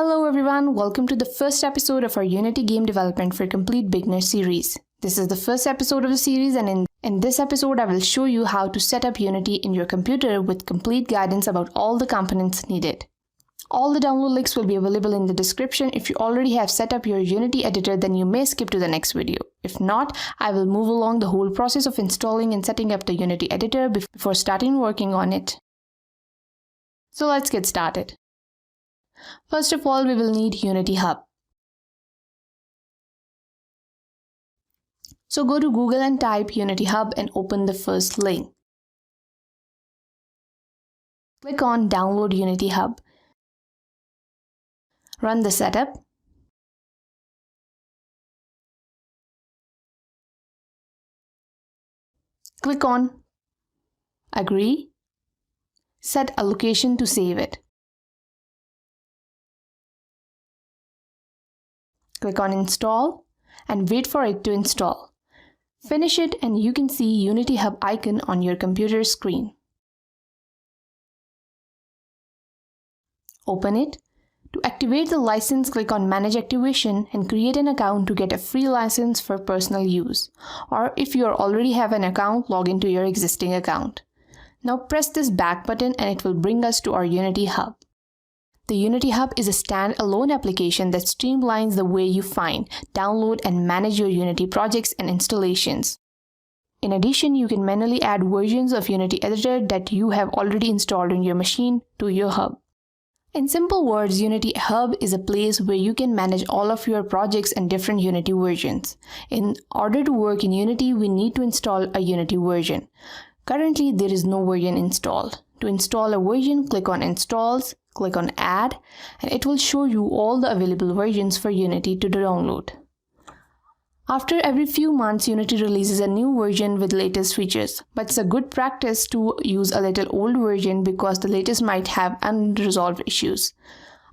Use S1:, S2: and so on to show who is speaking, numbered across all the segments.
S1: Hello everyone, welcome to the first episode of our Unity Game Development for Complete Beginner series. This is the first episode of the series, and in this episode I will show you how to set up Unity in your computer with complete guidance about all the components needed. All the download links will be available in the description. If you already have set up your Unity editor, then you may skip to the next video. If not, I will move along the whole process of installing and setting up the Unity editor before starting working on it. So let's get started. First of all, we will need Unity Hub. So go to Google and type Unity Hub and open the first link. Click on Download Unity Hub. Run the setup. Click on Agree. Set a location to save it. Click on Install and wait for it to install. Finish it and you can see Unity Hub icon on your computer screen. Open it. To activate the license, click on Manage Activation and create an account to get a free license for personal use. Or if you already have an account, log into your existing account. Now press this back button and it will bring us to our Unity Hub. The Unity Hub is a standalone application that streamlines the way you find, download, and manage your Unity projects and installations. In addition, you can manually add versions of Unity Editor that you have already installed on your machine to your hub. In simple words, Unity Hub is a place where you can manage all of your projects and different Unity versions. In order to work in Unity, we need to install a Unity version. Currently, there is no version installed. To install a version, click on Installs, click on Add, and it will show you all the available versions for Unity to download. After every few months, Unity releases a new version with latest features, but it's a good practice to use a little old version because the latest might have unresolved issues.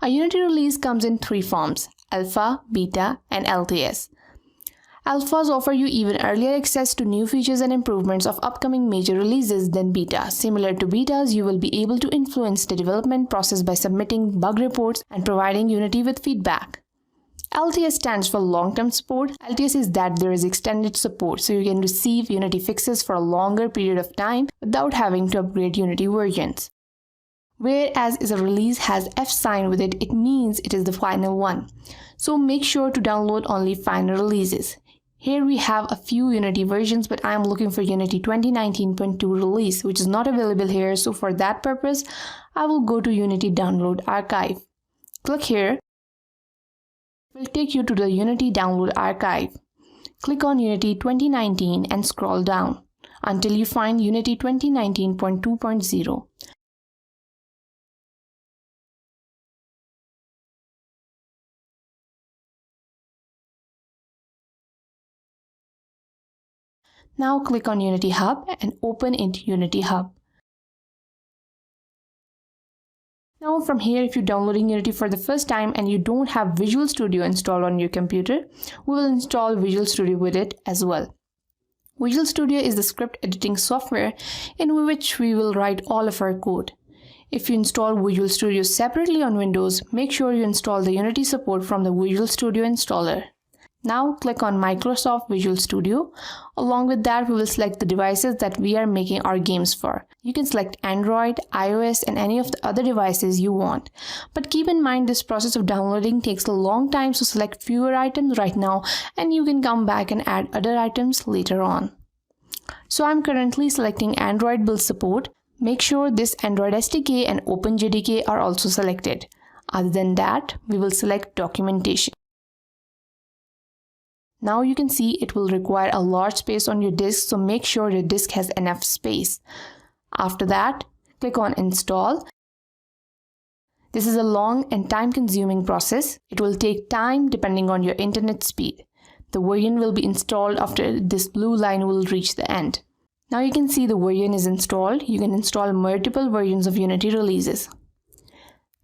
S1: A Unity release comes in three forms: Alpha, Beta, and LTS. Alphas offer you even earlier access to new features and improvements of upcoming major releases than Beta. Similar to Betas, you will be able to influence the development process by submitting bug reports and providing Unity with feedback. LTS stands for long-term support. LTS is that there is extended support, so you can receive Unity fixes for a longer period of time without having to upgrade Unity versions. Whereas a release has F sign with it, it means it is the final one. So make sure to download only final releases. Here we have a few Unity versions, but I am looking for Unity 2019.2 release, which is not available here. So for that purpose, I will go to Unity Download Archive. Click here. It will take you to the Unity Download Archive. Click on Unity 2019 and scroll down until you find Unity 2019.2.0. Now click on Unity Hub and open it Unity Hub. Now from here, if you're downloading Unity for the first time and you don't have Visual Studio installed on your computer, we will install Visual Studio with it as well. Visual Studio is the script editing software in which we will write all of our code. If you install Visual Studio separately on Windows, make sure you install the Unity support from the Visual Studio installer. Now click on Microsoft Visual Studio. Along with that, we will select the devices that we are making our games for. You can select Android, iOS, and any of the other devices you want. But keep in mind, this process of downloading takes a long time, so select fewer items right now and you can come back and add other items later on. So I'm currently selecting Android build support. Make sure this Android SDK and OpenJDK are also selected. Other than that, we will select documentation. Now you can see it will require a large space on your disk, so make sure your disk has enough space. After that, click on Install. This is a long and time-consuming process. It will take time depending on your internet speed. The version will be installed after this blue line will reach the end. Now you can see the version is installed. You can install multiple versions of Unity releases.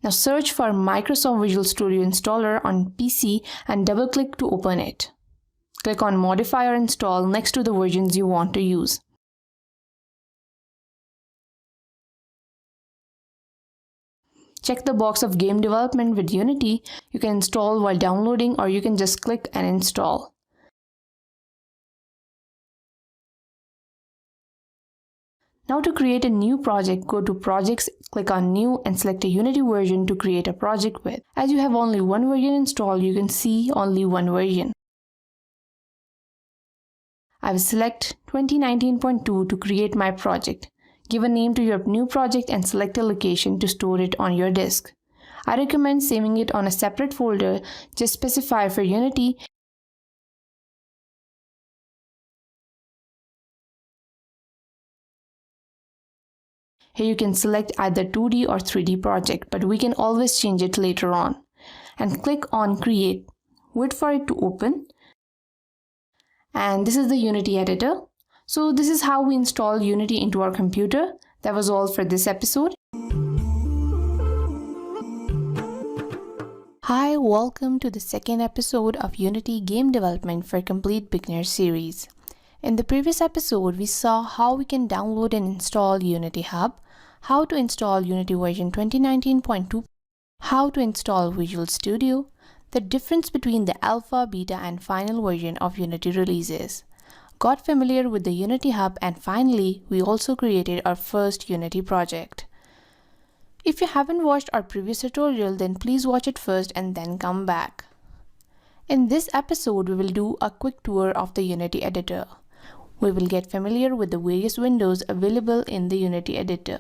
S1: Now search for Microsoft Visual Studio installer on PC and double-click to open it. Click on Modify or Install next to the versions you want to use. Check the box of game development with Unity. You can install while downloading, or you can just click and install. Now to create a new project, go to Projects, click on New and select a Unity version to create a project with. As you have only one version installed, you can see only one version. I will select 2019.2 to create my project. Give a name to your new project and select a location to store it on your disk. I recommend saving it on a separate folder. Just specify for Unity. Here you can select either 2D or 3D project, but we can always change it later on. And click on Create. Wait for it to open. And this is the Unity editor. So this is how we install Unity into our computer. That was all for this episode. Hi, welcome to the second episode of Unity Game Development for Complete Beginners series. In the previous episode, we saw how we can download and install Unity Hub, how to install Unity version 2019.2, how to install Visual Studio, the difference between the alpha, beta, and final version of Unity releases, got familiar with the Unity Hub, and finally, we also created our first Unity project. If you haven't watched our previous tutorial, then please watch it first and then come back. In this episode, we will do a quick tour of the Unity editor. We will get familiar with the various windows available in the Unity editor.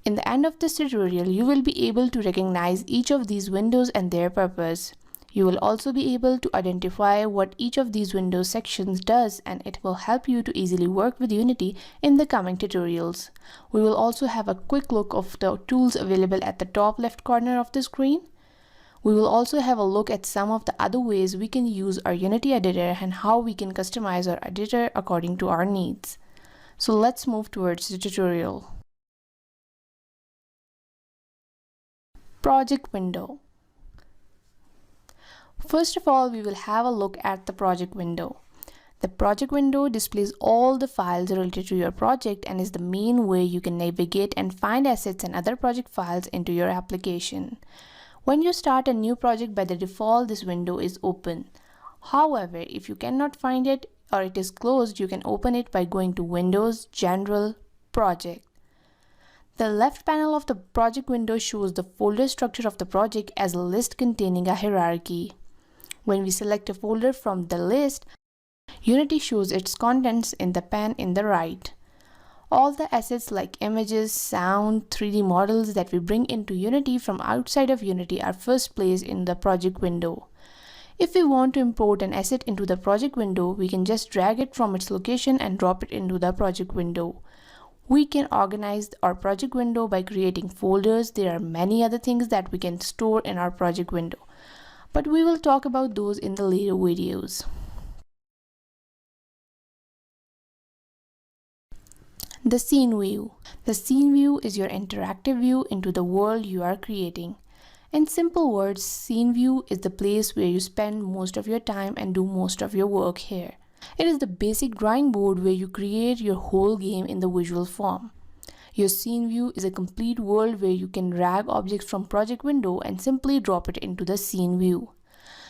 S1: In the end of this tutorial, you will be able to recognize each of these windows and their purpose. You will also be able to identify what each of these window sections does, and it will help you to easily work with Unity in the coming tutorials. We will also have a quick look of the tools available at the top left corner of the screen. We will also have a look at some of the other ways we can use our Unity editor and how we can customize our editor according to our needs. So let's move towards the tutorial. Project window. First of all, we will have a look at the project window. The project window displays all the files related to your project and is the main way you can navigate and find assets and other project files into your application. When you start a new project, by the default, this window is open. However, if you cannot find it or it is closed, you can open it by going to Windows, General, Project. The left panel of the project window shows the folder structure of the project as a list containing a hierarchy. When we select a folder from the list, Unity shows its contents in the pane in the right. All the assets like images, sound, 3D models that we bring into Unity from outside of Unity are first placed in the project window. If we want to import an asset into the project window, we can just drag it from its location and drop it into the project window. We can organize our project window by creating folders. There are many other things that we can store in our project window, but we will talk about those in the later videos. The scene view. The scene view is your interactive view into the world you are creating. In simple words, scene view is the place where you spend most of your time and do most of your work here. It is the basic drawing board where you create your whole game in the visual form. Your scene view is a complete world where you can drag objects from project window and simply drop it into the scene view.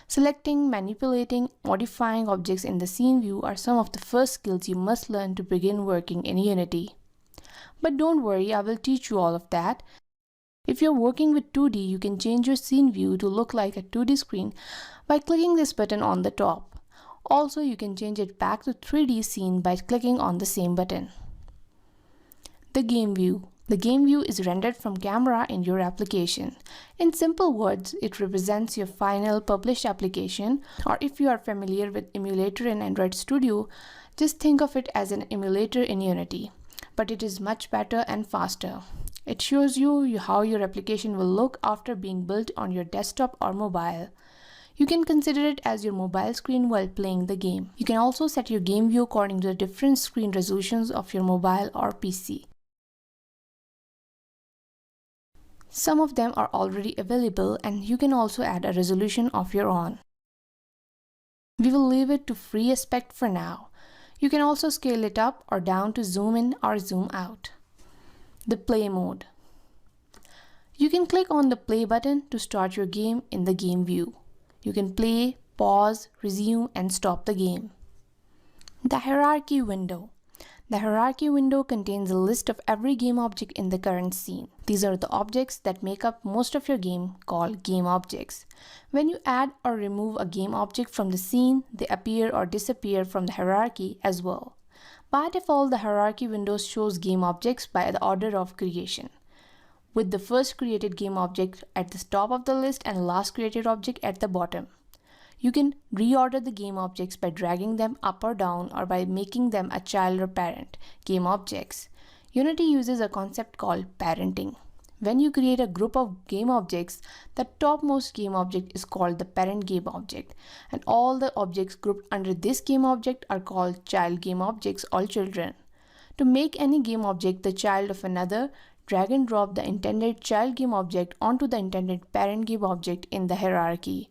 S1: Selecting, manipulating, modifying objects in the scene view are some of the first skills you must learn to begin working in Unity. But don't worry, I will teach you all of that. If you're working with 2D, you can change your scene view to look like a 2D screen by clicking this button on the top. Also, you can change it back to 3D scene by clicking on the same button. The game view. The game view is rendered from camera in your application. In simple words, it represents your final published application, or if you are familiar with emulator in Android Studio, just think of it as an emulator in Unity. But it is much better and faster. It shows you how your application will look after being built on your desktop or mobile. You can consider it as your mobile screen while playing the game. You can also set your game view according to the different screen resolutions of your mobile or PC. Some of them are already available, and you can also add a resolution of your own. We will leave it to free aspect for now. You can also scale it up or down to zoom in or zoom out. The play mode. You can click on the play button to start your game in the game view. You can play, pause, resume, and stop the game. The hierarchy window. The hierarchy window contains a list of every game object in the current scene. These are the objects that make up most of your game, called game objects. When you add or remove a game object from the scene, they appear or disappear from the hierarchy as well. By default, the hierarchy window shows game objects by the order of creation, with the first created game object at the top of the list and last created object at the bottom. You can reorder the game objects by dragging them up or down or by making them a child or parent game objects. Unity uses a concept called parenting. When you create a group of game objects, the topmost game object is called the parent game object, and all the objects grouped under this game object are called child game objects or children. To make any game object the child of another, drag and drop the intended child game object onto the intended parent game object in the hierarchy.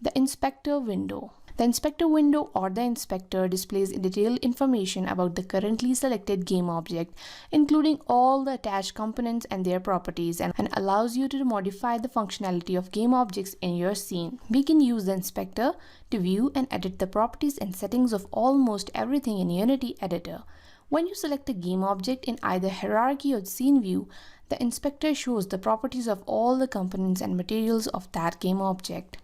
S1: The inspector window. The inspector window or the inspector displays detailed information about the currently selected game object, including all the attached components and their properties, and allows you to modify the functionality of game objects in your scene. We can use the inspector to view and edit the properties and settings of almost everything in Unity Editor. When you select a game object in either hierarchy or scene view, the inspector shows the properties of all the components and materials of that game object.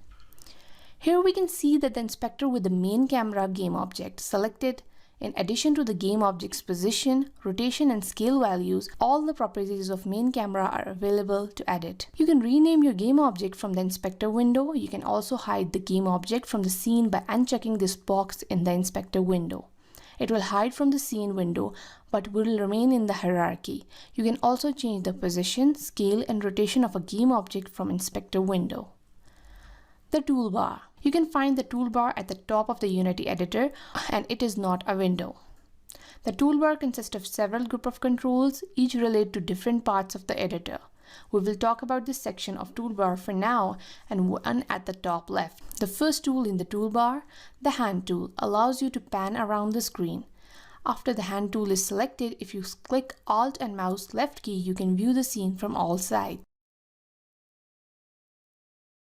S1: Here we can see that the inspector with the main camera game object selected, in addition to the game object's position, rotation, and scale values, all the properties of main camera are available to edit. You can rename your game object from the inspector window. You can also hide the game object from the scene by unchecking this box in the inspector window. It will hide from the scene window but will remain in the hierarchy. You can also change the position, scale, and rotation of a game object from inspector window. The toolbar. You can find the toolbar at the top of the Unity editor, and it is not a window. The toolbar consists of several groups of controls, each relate to different parts of the editor. We will talk about this section of toolbar for now, and one at the top left. The first tool in the toolbar, the hand tool, allows you to pan around the screen. After the hand tool is selected, if you click Alt and mouse left key, you can view the scene from all sides.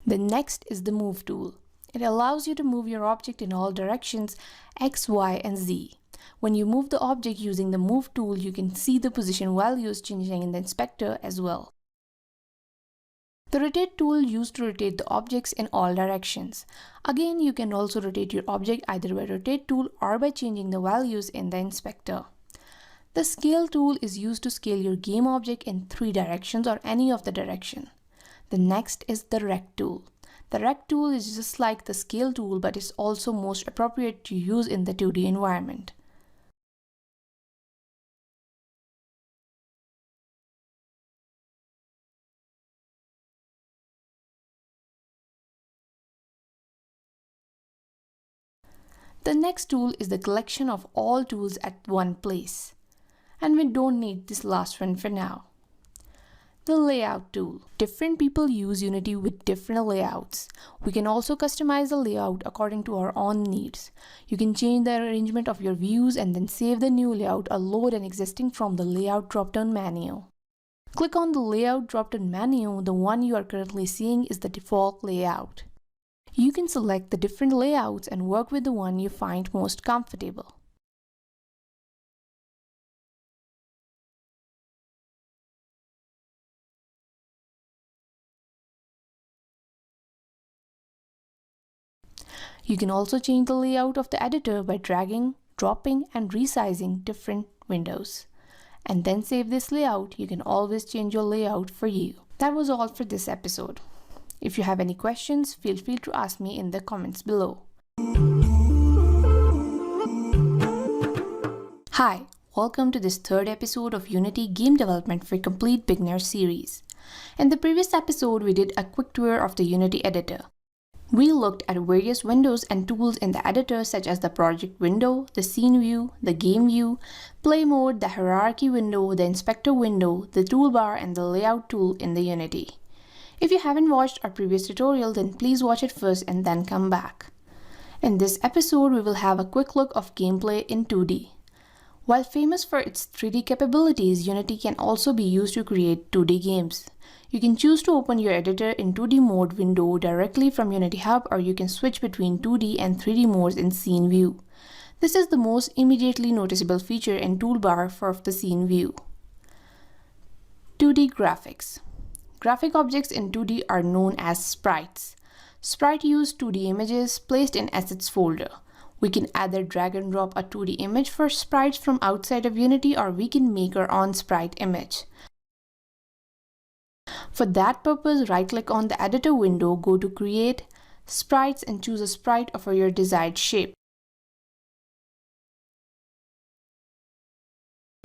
S1: The next is the move tool. It allows you to move your object in all directions, X, Y, and Z. When you move the object using the move tool, you can see the position values changing in the inspector as well. The rotate tool used to rotate the objects in all directions. Again, you can also rotate your object either by rotate tool or by changing the values in the inspector. The scale tool is used to scale your game object in 3 directions or any of the direction. The next is the rect tool. The rect tool is just like the scale tool, but is also most appropriate to use in the 2D environment. The next tool is the collection of all tools at one place. And we don't need this last one for now. The layout tool. Different people use Unity with different layouts. We can also customize the layout according to our own needs. You can change the arrangement of your views and then save the new layout or load an existing from the layout drop-down menu. Click on the layout drop-down menu. The one you are currently seeing is the default layout. You can select the different layouts and work with the one you find most comfortable. You can also change the layout of the editor by dragging, dropping, and resizing different windows. And then save this layout. You can always change your layout for you. That was all for this episode. If you have any questions, feel free to ask me in the comments below. Hi, welcome to this 3rd episode of Unity Game Development for Complete Beginner series. In the previous episode, we did a quick tour of the Unity editor. We looked at various windows and tools in the editor such as the project window, the scene view, the game view, play mode, the hierarchy window, the inspector window, the toolbar, and the layout tool in the Unity. If you haven't watched our previous tutorial, then please watch it first and then come back. In this episode, we will have a quick look of gameplay in 2D. While famous for its 3D capabilities, Unity can also be used to create 2D games. You can choose to open your editor in 2D mode window directly from Unity Hub, or you can switch between 2D and 3D modes in scene view. This is the most immediately noticeable feature in toolbar for the scene view. 2D graphics. Graphic objects in 2D are known as sprites. Sprite use 2D images placed in assets folder. We can either drag and drop a 2D image for sprites from outside of Unity, or we can make our own sprite image. For that purpose, right-click on the editor window, go to Create, Sprites, and choose a sprite for your desired shape.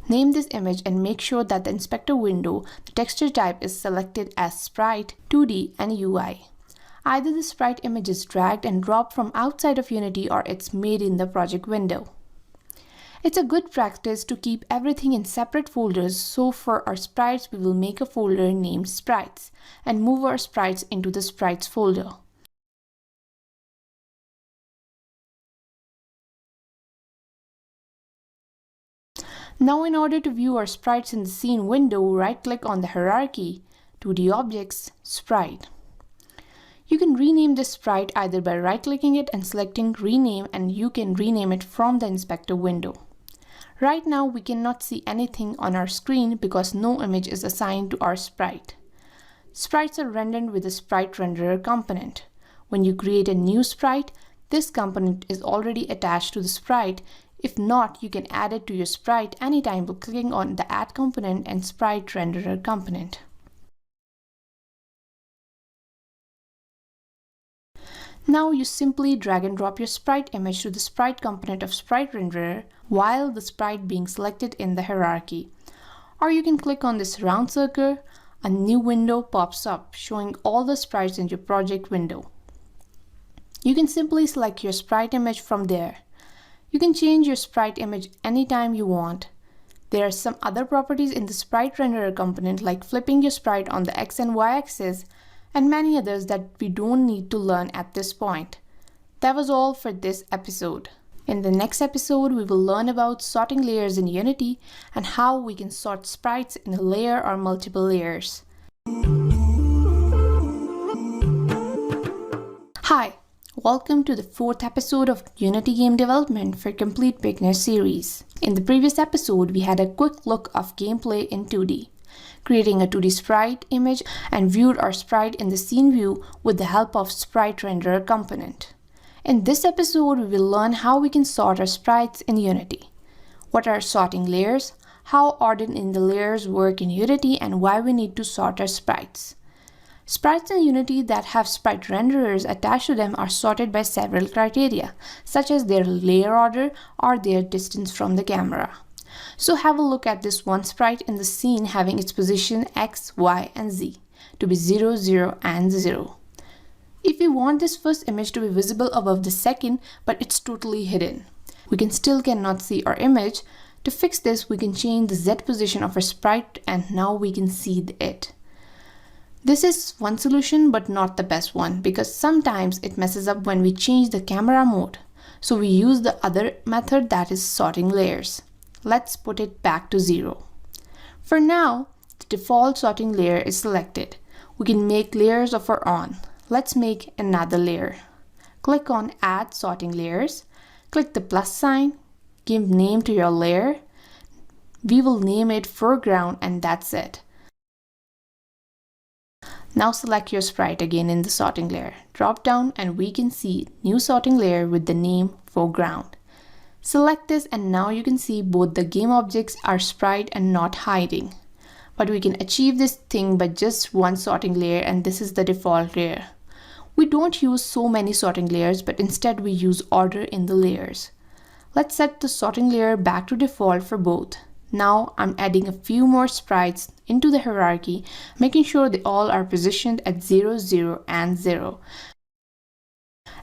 S1: Name this image and make sure that the inspector window, the texture type is selected as Sprite, 2D, and UI. Either the sprite image is dragged and dropped from outside of Unity, or it's made in the project window. It's a good practice to keep everything in separate folders, so for our sprites we will make a folder named Sprites and move our sprites into the Sprites folder. Now in order to view our sprites in the scene window, right-click on the hierarchy, 2D Objects, Sprite. You can rename this sprite either by right-clicking it and selecting Rename, and you can rename it from the inspector window. Right now we cannot see anything on our screen because no image is assigned to our sprite. Sprites are rendered with the Sprite Renderer component. When you create a new sprite, this component is already attached to the sprite. If not, you can add it to your sprite anytime by clicking on the Add component and Sprite Renderer component. Now you simply drag and drop your sprite image to the sprite component of Sprite Renderer while the sprite being selected in the hierarchy. Or you can click on this round circle, a new window pops up showing all the sprites in your project window. You can simply select your sprite image from there. You can change your sprite image anytime you want. There are some other properties in the Sprite Renderer component, like flipping your sprite on the X and Y axis, and many others that we don't need to learn at this point. That was all for this episode. In the next episode, we will learn about sorting layers in Unity and how we can sort sprites in a layer or multiple layers. Hi, welcome to the 4th episode of Unity Game Development for Complete Beginner series. In the previous episode, we had a quick look of gameplay in 2D. Creating a 2D sprite image and viewed our sprite in the scene view with the help of Sprite Renderer component. In this episode, we will learn how we can sort our sprites in Unity. What are sorting layers, how ordered in the layers work in Unity, and why we need to sort our sprites. Sprites in Unity that have sprite renderers attached to them are sorted by several criteria, such as their layer order or their distance from the camera. So have a look at this one sprite in the scene having its position X, Y, and Z to be 0, 0, and 0. If we want this first image to be visible above the second, but it's totally hidden, we cannot see our image. To fix this, we can change the Z position of our sprite, and now we can see it. This is one solution, but not the best one, because sometimes it messes up when we change the camera mode. So we use the other method, that is sorting layers. Let's put it back to 0. For now, the default sorting layer is selected. We can make layers of our own. Let's make another layer. Click on Add Sorting Layers. Click the plus sign. Give name to your layer. We will name it Foreground, and that's it. Now select your sprite again in the sorting layer. Drop down and we can see new sorting layer with the name Foreground. Select this and now you can see both the game objects are sprite and not hiding. But we can achieve this thing by just one sorting layer, and this is the default layer. We don't use so many sorting layers, but instead we use order in the layers. Let's set the sorting layer back to default for both. Now I'm adding a few more sprites into the hierarchy, making sure they all are positioned at 0, 0, and 0.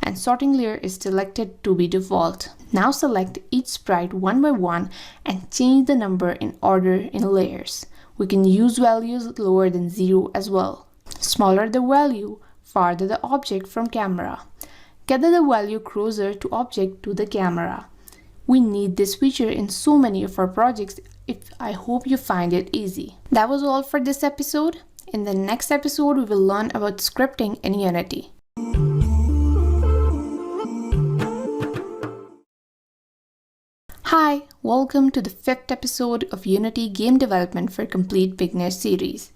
S1: And sorting layer is selected to be default. Now select each sprite one by one and change the number in order in layers. We can use values lower than 0 as well. Smaller the value, farther the object from camera. Gather the value closer to object to the camera. We need this feature in so many of our projects. I hope you find it easy. That was all for this episode. In the next episode, we will learn about scripting in Unity. Hi, welcome to the 5th episode of Unity Game Development for Complete Beginner series.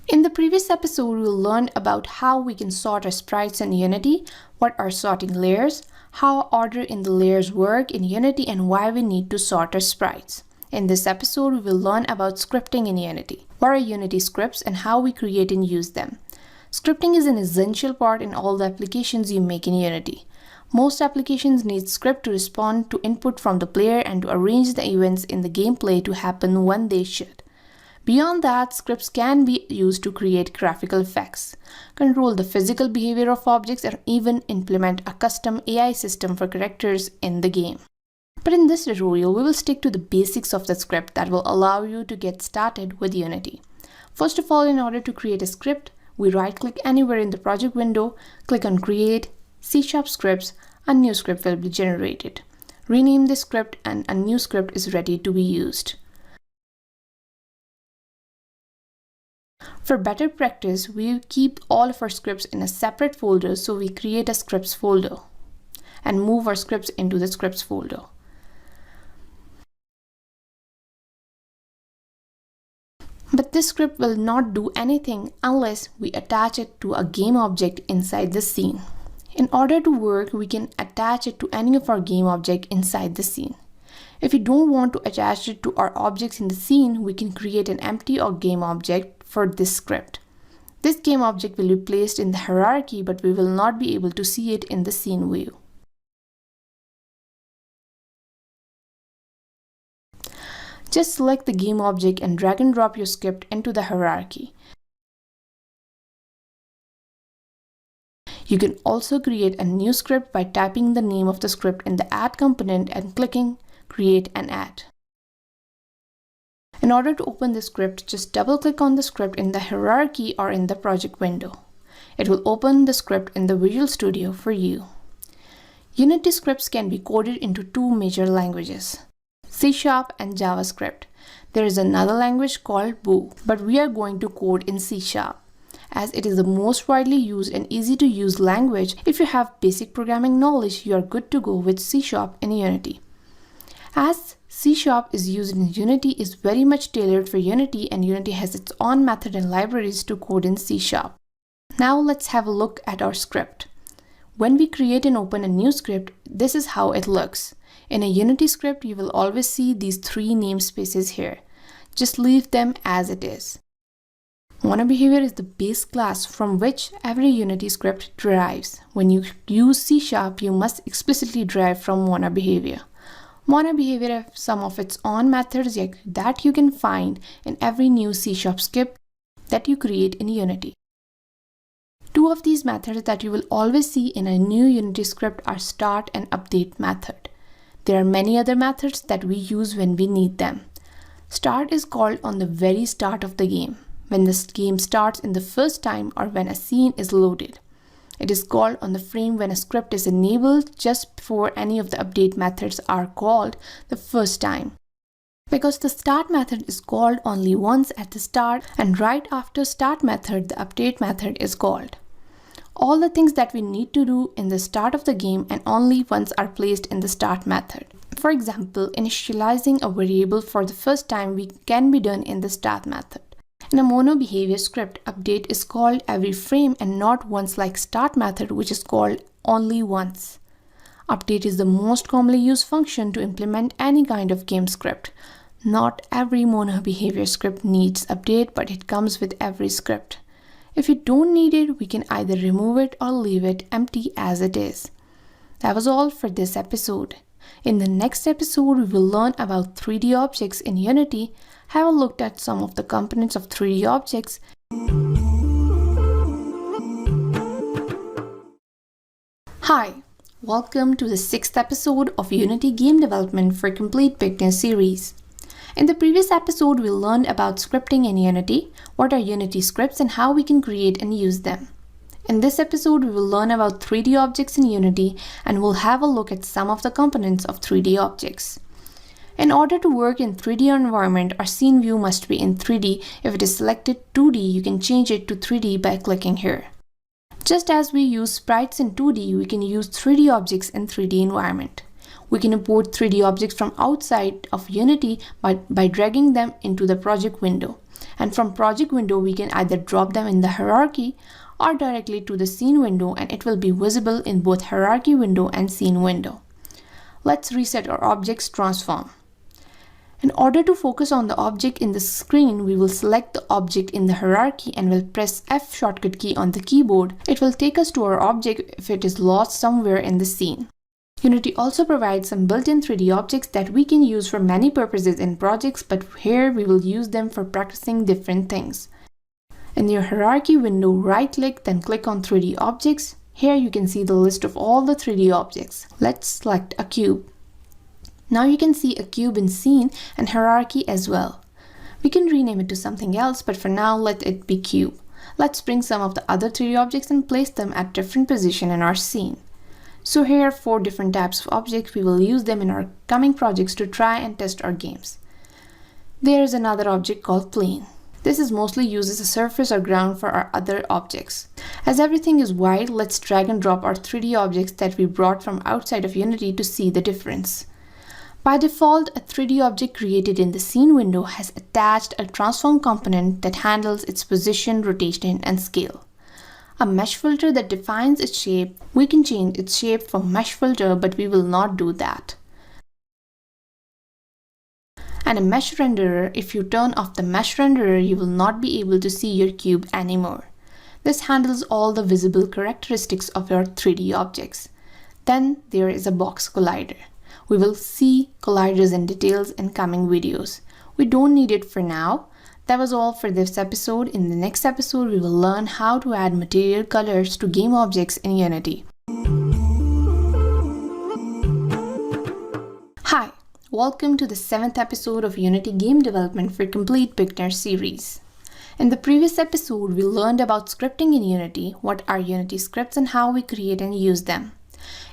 S1: In the previous episode, we'll learn about how we can sort our sprites in Unity, what are sorting layers, how order in the layers work in Unity, and why we need to sort our sprites. In this episode, we will learn about scripting in Unity. What are Unity scripts and how we create and use them? Scripting is an essential part in all the applications you make in Unity. Most applications need script to respond to input from the player and to arrange the events in the gameplay to happen when they should. Beyond that, scripts can be used to create graphical effects, control the physical behavior of objects, or even implement a custom AI system for characters in the game. But in this tutorial, we will stick to the basics of the script that will allow you to get started with Unity. First of all, in order to create a script, we right-click anywhere in the project window, click on Create, C# Scripts, a new script will be generated. Rename the script and a new script is ready to be used. For better practice, we keep all of our scripts in a separate folder, so we create a scripts folder and move our scripts into the scripts folder. But this script will not do anything unless we attach it to a game object inside the scene. In order to work, we can attach it to any of our game object inside the scene. If we don't want to attach it to our objects in the scene, we can create an empty or game object for this script. This game object will be placed in the hierarchy, but we will not be able to see it in the scene view. Just select the game object and drag and drop your script into the hierarchy. You can also create a new script by typing the name of the script in the Add component and clicking Create and Add. In order to open the script, just double-click on the script in the hierarchy or in the project window. It will open the script in the Visual Studio for you. Unity scripts can be coded into two major languages, C# and JavaScript. There is another language called Boo, but we are going to code in C#. As it is the most widely used and easy to use language, if you have basic programming knowledge, you are good to go with C# in Unity. As C# is used in Unity is very much tailored for Unity, and Unity has its own method and libraries to code in C#. Now let's have a look at our script. When we create and open a new script, this is how it looks. In a Unity script, you will always see these three namespaces here. Just leave them as it is. MonoBehavior is the base class from which every Unity script derives. When you use C#, you must explicitly derive from MonoBehavior. MonoBehavior has some of its own methods that you can find in every new C# script that you create in Unity. Two of these methods that you will always see in a new Unity script are start and update method. There are many other methods that we use when we need them. Start is called on the very start of the game, when the game starts in the first time or when a scene is loaded. It is called on the frame when a script is enabled just before any of the update methods are called the first time. Because the start method is called only once at the start, and right after start method, the update method is called. All the things that we need to do in the start of the game and only once are placed in the start method. For example, initializing a variable for the first time can be done in the start method. In a MonoBehavior script, update is called every frame and not once like start method, which is called only once. Update is the most commonly used function to implement any kind of game script. Not every MonoBehavior script needs update, but it comes with every script. If you don't need it, we can either remove it or leave it empty as it is. That was all for this episode. In the next episode, we will learn about 3D objects in Unity, have a look at some of the components of 3D objects, Hi, welcome to the 6th episode of Unity Game Development for Complete Beginner series. In the previous episode, we learned about scripting in Unity, what are Unity scripts and how we can create and use them. In this episode, we will learn about 3D objects in Unity and we'll have a look at some of the components of 3D objects. In order to work in 3D environment, our scene view must be in 3D. If it is selected 2D, you can change it to 3D by clicking here. Just as we use sprites in 2D, we can use 3D objects in 3D environment. We can import 3D objects from outside of Unity by dragging them into the project window. And from project window, we can either drop them in the hierarchy or directly to the scene window, and it will be visible in both hierarchy window and scene window. Let's reset our object's transform. In order to focus on the object in the screen, we will select the object in the hierarchy and will press F shortcut key on the keyboard. It will take us to our object if it is lost somewhere in the scene. Unity also provides some built-in 3D objects that we can use for many purposes in projects, but here we will use them for practicing different things. In your hierarchy window, right-click, then click on 3D objects. Here you can see the list of all the 3D objects. Let's select a cube. Now you can see a cube in scene and hierarchy as well. We can rename it to something else, but for now let it be cube. Let's bring some of the other 3D objects and place them at different position in our scene. So here are 4 different types of objects. We will use them in our coming projects to try and test our games. There is another object called plane. This is mostly used as a surface or ground for our other objects. As everything is white, let's drag and drop our 3D objects that we brought from outside of Unity to see the difference. By default, a 3D object created in the scene window has attached a transform component that handles its position, rotation, and scale. A mesh filter that defines its shape. We can change its shape from mesh filter, but we will not do that. And a mesh renderer, if you turn off the mesh renderer, you will not be able to see your cube anymore. This handles all the visible characteristics of your 3D objects. Then there is a box collider. We will see colliders in details in coming videos. We don't need it for now. That was all for this episode. In the next episode, we will learn how to add material colors to game objects in Unity. Hi, welcome to the 7th episode of Unity Game Development for Complete Beginner series. In the previous episode, we learned about scripting in Unity, what are Unity scripts and how we create and use them.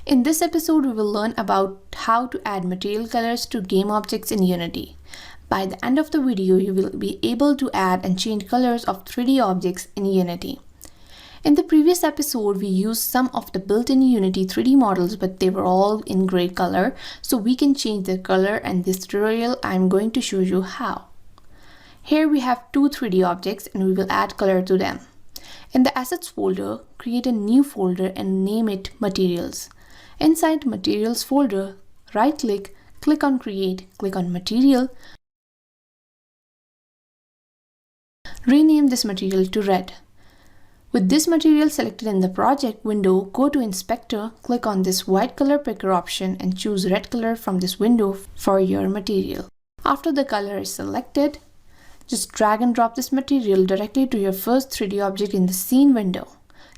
S1: In this episode, we will learn about how to add material colors to game objects in Unity. By the end of the video, you will be able to add and change colors of 3D objects in Unity. In the previous episode, we used some of the built-in Unity 3D models, but they were all in gray color, so we can change the color, and this tutorial I am going to show you how. Here we have 2 3D objects and we will add color to them. In the Assets folder, create a new folder and name it Materials. Inside Materials folder, right-click, click on Create, click on Material. Rename this material to red. With this material selected in the project window, go to Inspector, click on this white color picker option and choose red color from this window for your material. After the color is selected, just drag and drop this material directly to your first 3D object in the scene window.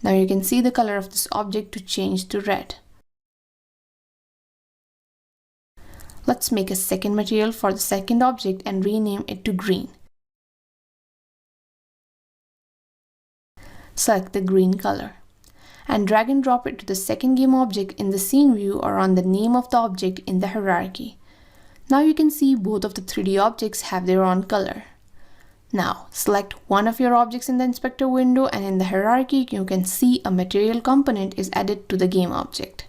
S1: Now you can see the color of this object to change to red. Let's make a second material for the second object and rename it to green. Select the green color and drag and drop it to the second game object in the scene view or on the name of the object in the hierarchy. Now you can see both of the 3D objects have their own color. Now select one of your objects in the inspector window and in the hierarchy you can see a material component is added to the game object.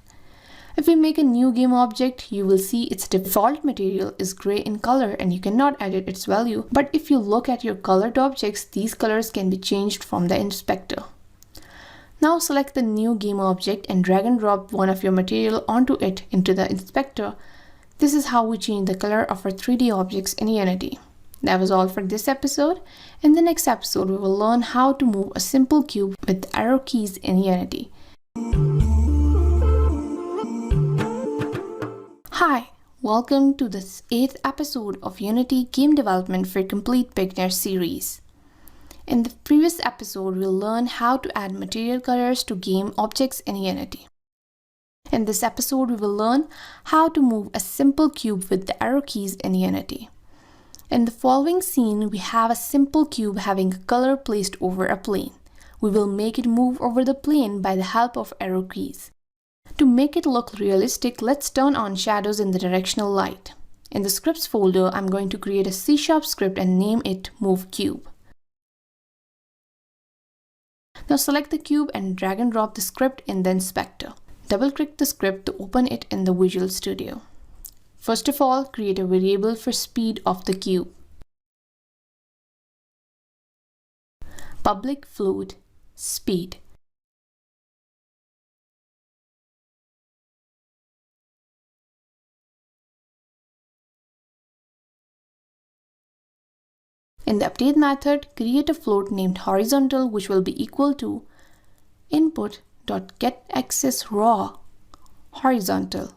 S1: If we make a new game object, you will see its default material is gray in color and you cannot edit its value. But if you look at your colored objects, these colors can be changed from the inspector. Now select the new game object and drag and drop one of your material onto it into the inspector. This is how we change the color of our 3D objects in Unity. That was all for this episode. In the next episode, we will learn how to move a simple cube with arrow keys in Unity. Hi, welcome to this 8th episode of Unity Game Development for Complete Beginner series. In the previous episode, we'll learn how to add material colors to game objects in Unity. In this episode, we will learn how to move a simple cube with the arrow keys in Unity. In the following scene, we have a simple cube having a color placed over a plane. We will make it move over the plane by the help of arrow keys. To make it look realistic, let's turn on shadows in the directional light. In the scripts folder, I'm going to create a C# script and name it moveCube. Now select the cube and drag and drop the script in the inspector. Double-click the script to open it in the Visual Studio. First of all, create a variable for speed of the cube. Public float speed. In the update method, create a float named horizontal, which will be equal to input.getAccessRaw horizontal,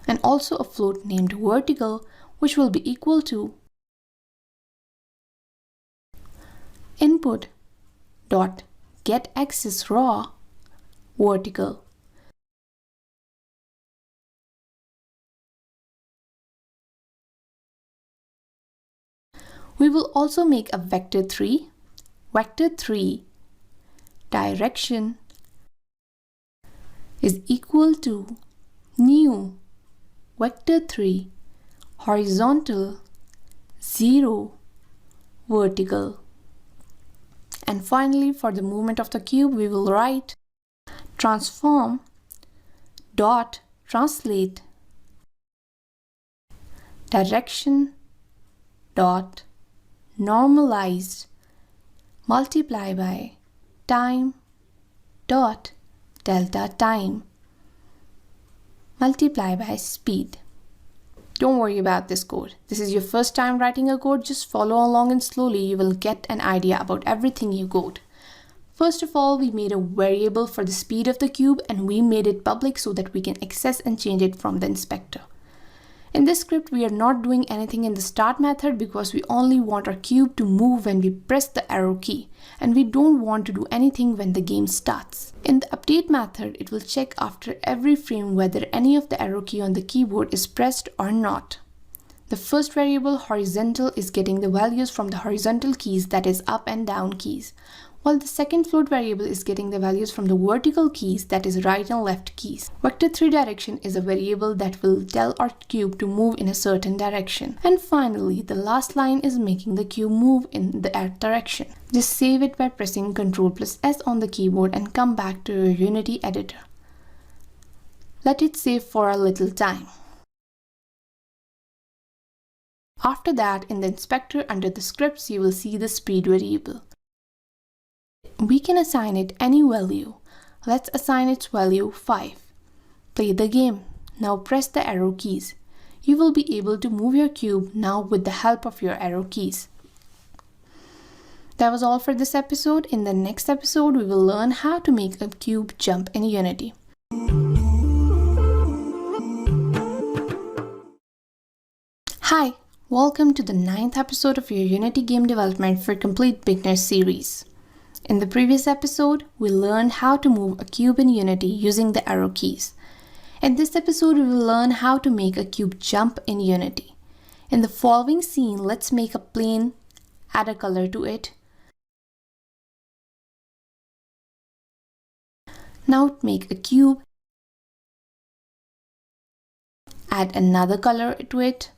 S1: and also a float named vertical, which will be equal to input.getAccessRaw vertical. We will also make a vector3. Vector3 direction is equal to new vector3 horizontal 0 vertical. And finally, for the movement of the cube, we will write transform dot translate direction dot normalized multiply by time dot delta time multiply by speed. Don't worry about this code. This is your first time writing a code. Just follow along and slowly you will get an idea about everything you code. First of all, we made a variable for the speed of the cube and we made it public so that we can access and change it from the inspector. In this script, we are not doing anything in the start method because we only want our cube to move when we press the arrow key, and we don't want to do anything when the game starts. In the update method, it will check after every frame whether any of the arrow key on the keyboard is pressed or not. The first variable horizontal is getting the values from the horizontal keys, that is up and down keys, while the second float variable is getting the values from the vertical keys, that is right and left keys. Vector3 direction is a variable that will tell our cube to move in a certain direction. And finally, the last line is making the cube move in that direction. Just save it by pressing Ctrl+S on the keyboard and come back to your Unity editor. Let it save for a little time. After that, in the inspector under the scripts, you will see the speed variable. We can assign it any value. Let's assign its value 5. Play the game. Now press the arrow keys. You will be able to move your cube now with the help of your arrow keys. That was all for this episode. In the next episode, we will learn how to make a cube jump in Unity. Hi, welcome to the 9th episode of your Unity Game Development for Complete Beginners series. In the previous episode, we learned how to move a cube in Unity using the arrow keys. In this episode, we will learn how to make a cube jump in Unity. In the following scene, let's make a plane, add a color to it. Now make a cube, add another color to it.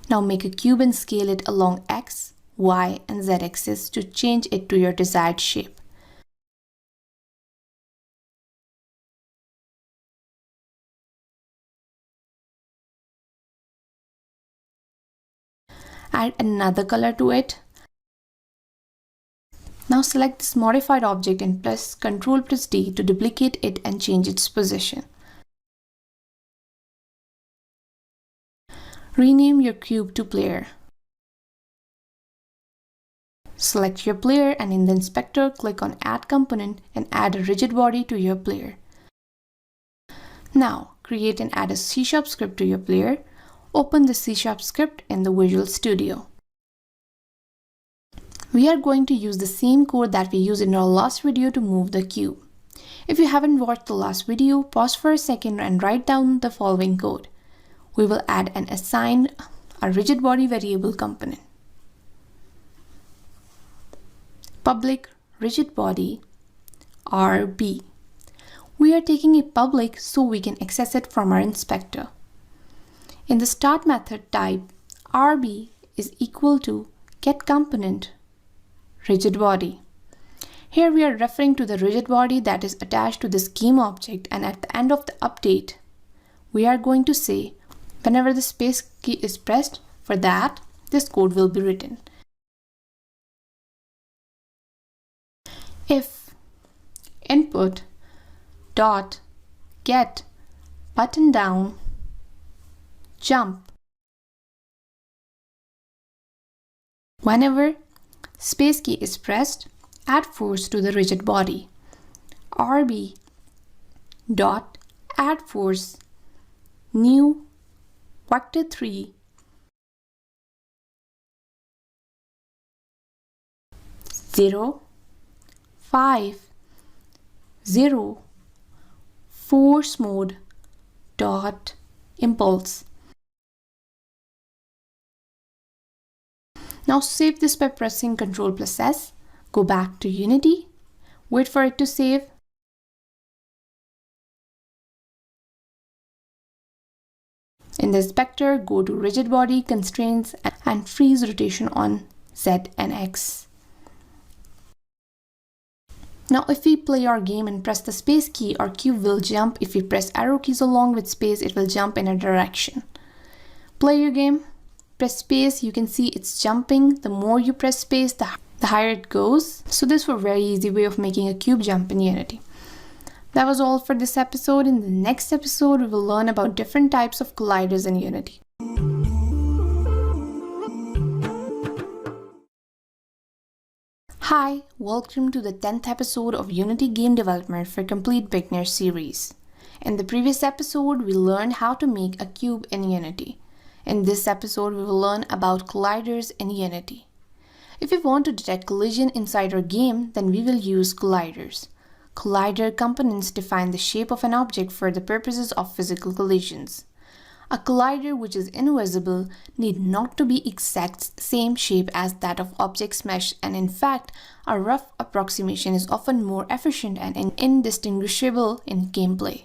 S1: Now make a cube and scale it along X, Y, and Z axis to change it to your desired shape. Add another color to it. Now select this modified object and press Ctrl+D to duplicate it and change its position. Rename your cube to player. Select your player and in the inspector, click on Add Component and add a rigid body to your player. Now, create and add a C# script to your player. Open the C# script in the Visual Studio. We are going to use the same code that we used in our last video to move the cube. If you haven't watched the last video, pause for a second and write down the following code. We will add and assign a rigid body variable component. Public rigid body RB. We are taking it public so we can access it from our inspector. In the start method type, RB is equal to getComponent rigid body. Here we are referring to the rigid body that is attached to this game object, and at the end of the update, we are going to say whenever the space key is pressed, for that, this code will be written. If input dot get button down jump, whenever space key is pressed, add force to the rigid body. RB dot add force new vector 3 0 5 0 force mode dot impulse. Now save this by pressing Ctrl+S, go back to Unity, wait for it to save. In the inspector, go to rigid body constraints and freeze rotation on Z and X. Now if we play our game and press the space key, our cube will jump. If we press arrow keys along with space, it will jump in a direction. Play your game, press space, you can see it's jumping. The more you press space, the higher it goes. So this was a very easy way of making a cube jump in Unity. That was all for this episode. In the next episode, we will learn about different types of colliders in Unity. Hi, welcome to the 10th episode of Unity Game Development for Complete Beginner series. In the previous episode, we learned how to make a cube in Unity. In this episode, we will learn about colliders in Unity. If we want to detect collision inside our game, then we will use colliders. Collider components define the shape of an object for the purposes of physical collisions. A collider which is invisible need not to be exact same shape as that of object's mesh, and in fact, a rough approximation is often more efficient and indistinguishable in gameplay.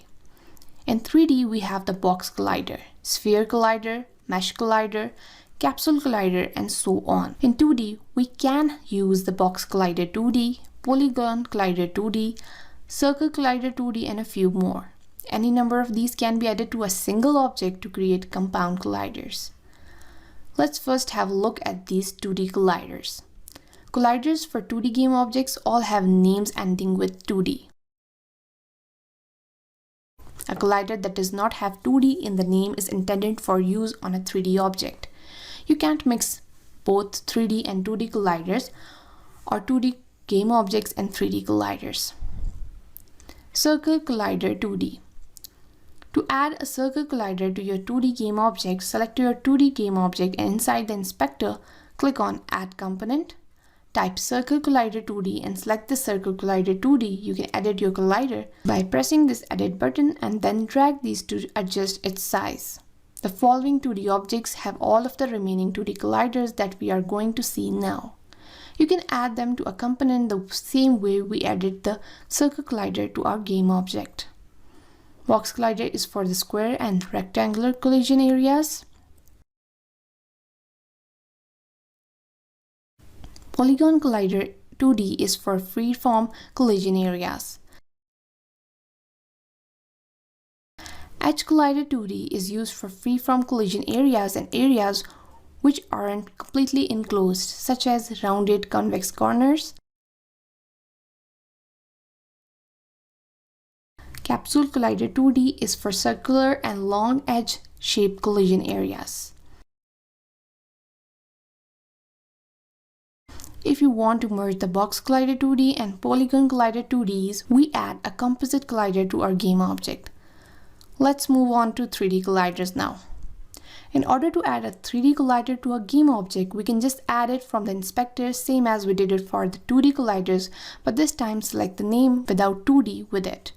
S1: In 3D, we have the box collider, sphere collider, mesh collider, capsule collider, and so on. In 2D, we can use the box collider 2D, polygon collider 2D, circle collider 2D, and a few more. Any number of these can be added to a single object to create compound colliders. Let's first have a look at these 2D colliders. Colliders for 2D game objects all have names ending with 2D. A collider that does not have 2D in the name is intended for use on a 3D object. You can't mix both 3D and 2D colliders or 2D game objects and 3D colliders. Circle collider 2D. To add a circle collider to your 2D game object, select your 2D game object and inside the inspector, click on Add Component, type Circle Collider 2D and select the Circle Collider 2D. You can edit your collider by pressing this Edit button and then drag these to adjust its size. The following 2D objects have all of the remaining 2D colliders that we are going to see now. You can add them to a component the same way we added the Circle Collider to our game object. Box collider is for the square and rectangular collision areas. Polygon collider 2D is for freeform collision areas. Edge collider 2D is used for freeform collision areas and areas which aren't completely enclosed, such as rounded convex corners. Capsule collider 2D is for circular and long edge shaped collision areas. If you want to merge the box collider 2D and polygon collider 2Ds, we add a composite collider to our game object. Let's move on to 3D colliders now. In order to add a 3D collider to a game object, we can just add it from the inspector, same as we did it for the 2D colliders, but this time select the name without 2D with it.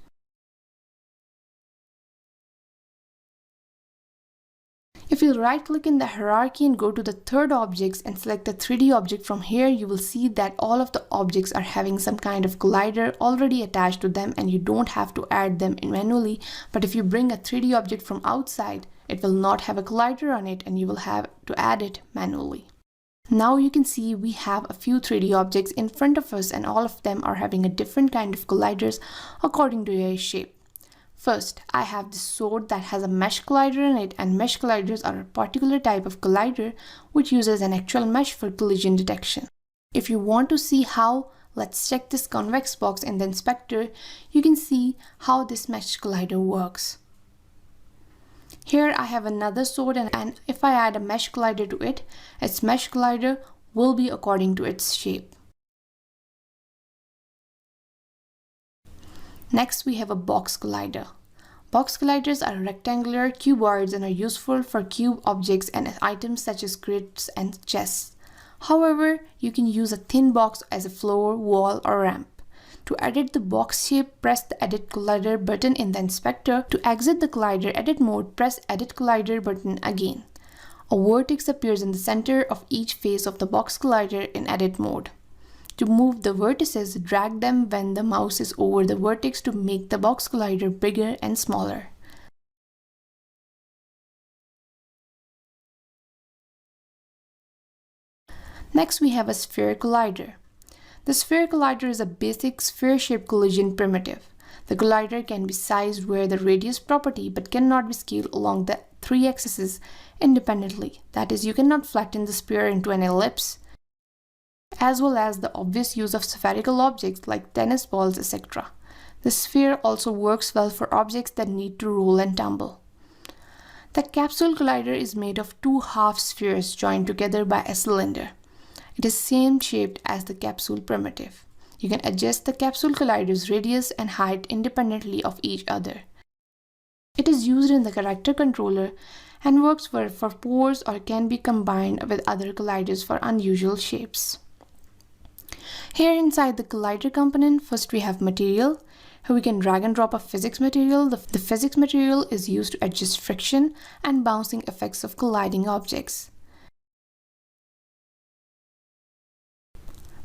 S1: If you right-click in the hierarchy and go to the third objects and select the 3D object from here, you will see that all of the objects are having some kind of collider already attached to them, and you don't have to add them manually. But if you bring a 3D object from outside, it will not have a collider on it and you will have to add it manually. Now you can see we have a few 3D objects in front of us, and all of them are having a different kind of colliders according to their shape. First, I have this sword that has a mesh collider in it, and mesh colliders are a particular type of collider which uses an actual mesh for collision detection. If you want to see how, let's check this convex box in the inspector. You can see how this mesh collider works. Here I have another sword, and if I add a mesh collider to it, its mesh collider will be according to its shape. Next, we have a box collider. Box colliders are rectangular cuboids and are useful for cube objects and items such as crates and chests. However, you can use a thin box as a floor, wall, or ramp. To edit the box shape, press the Edit Collider button in the inspector. To exit the collider edit mode, press Edit Collider button again. A vertex appears in the center of each face of the box collider in edit mode. To move the vertices, drag them when the mouse is over the vertex to make the box collider bigger and smaller. Next, we have a sphere collider. The sphere collider is a basic sphere-shaped collision primitive. The collider can be sized via the radius property but cannot be scaled along the three axes independently. That is, you cannot flatten the sphere into an ellipse, as well as the obvious use of spherical objects like tennis balls, etc. The sphere also works well for objects that need to roll and tumble. The capsule collider is made of two half spheres joined together by a cylinder. It is same shaped as the capsule primitive. You can adjust the capsule collider's radius and height independently of each other. It is used in the character controller and works well for pores or can be combined with other colliders for unusual shapes. Here inside the collider component, first we have material. Here we can drag and drop a physics material. The physics material is used to adjust friction and bouncing effects of colliding objects.